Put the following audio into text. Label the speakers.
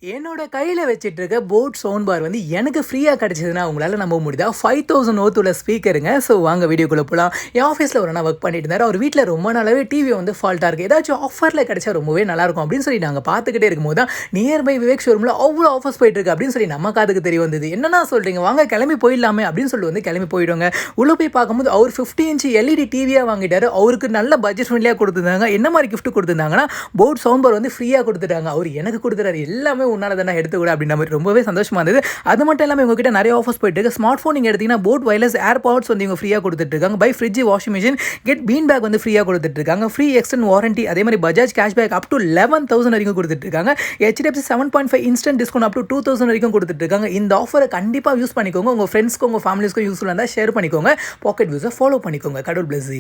Speaker 1: என்னோட கையில வச்சிட்டு இருக்க போட் சவுண்ட் பார் வந்து எனக்கு ஃப்ரீயா கிடைச்சதுன்னா உங்களால நம்ப முடியுதா? 5000 ஓத் உள்ள ஸ்பீக்கருங்க. ஸோ வாங்க வீடியோக்குள்ள போலாம். என் ஆஃபீஸ்ல ஒரு அண்ணா ஒர்க் பண்ணிட்டு இருந்தாரு. அவர் வீட்ல ரொம்ப நாளாவே டிவி வந்து ஃபால்ட்டா இருக்கு. ஏதாச்சும் ஆஃபர்ல கிடைச்சா ரொம்பவே நல்லா இருக்கும் அப்படின்னு சொல்லி நாங்க பார்த்துக்கிட்டே இருக்கும்போது தான் நியர்பை விவேக் ஷோரூம்ல அவ்வளோ ஆஃபர்ஸ் போயிட்டு இருக்கு அப்படின்னு சொல்லி நம்ம காதுக்கு தெரிய வந்தது. என்னன்னா சொல்றீங்க? வாங்க கிளம்பி போயிடலாமே அப்படின்னு சொல்லி வந்து கிளம்பி போயிடுங்க. உள்ள போய் பார்க்கும்போது அவர் 50 இன்ச் எல்இடி டிவியா வாங்கிட்டாரு. அவருக்கு நல்ல பட்ஜெட் ஃப்ரெண்ட்லியா கொடுத்துருந்தாங்க. என்ன மாதிரி கிஃப்ட் கொடுத்துருந்தாங்கன்னா போட் சவுண்ட் பார் வந்து ஃப்ரீயா கொடுத்துட்டாங்க. அவர் எனக்கு கொடுத்துறாரு. எல்லாமே உன்னால தானே எடுத்துக்கூட அப்படின்ற மாதிரி ரொம்பவே சந்தோஷமா இருந்தது. அது மட்டும் இல்லாமல் உங்ககிட்ட நிறைய ஆஃபர்ஸ் போயிட்டு இருக்கு. ஸ்மார்ட் ஃபோன் நீங்கள் எடுத்தீங்கன்னா போட் வயர்லெஸ் ஏர்பாட்ஸ் வந்து இவங்க ஃப்ரீயாக கொடுத்துட்டு இருக்காங்க. பை fridge, washing machine, get bean bag வந்து ஃப்ரீயாக கொடுத்துட்டு இருக்காங்க. ஃப்ரீ எக்ஸ்டெண்ட் வாரண்டி, அதே மாதிரி பஜாஜ் கேஷ்பேக் அப் டு 11,000 வரைக்கும் கொடுத்துட்டு இருக்காங்க. HDFC 7.5 instant discount up to 2,000 வரைக்கும் கொடுத்துட்டு இருக்காங்க. இந்த ஆஃபரை கண்டிப்பாக யூஸ் பண்ணிக்கோங்க. உங்கள் ஃப்ரெண்ட்ஸ்க்கு உங்கள் ஃபேமிலிஸ்க்கும் யூஸ்ஃபுல்லாக இருந்தால் ஷேர் பண்ணிக்கோங்க. பாக்கெட் வியூஸை ஃபாலோ பண்ணிக்கோங்க. கடவுள் பிளஸ் யூ.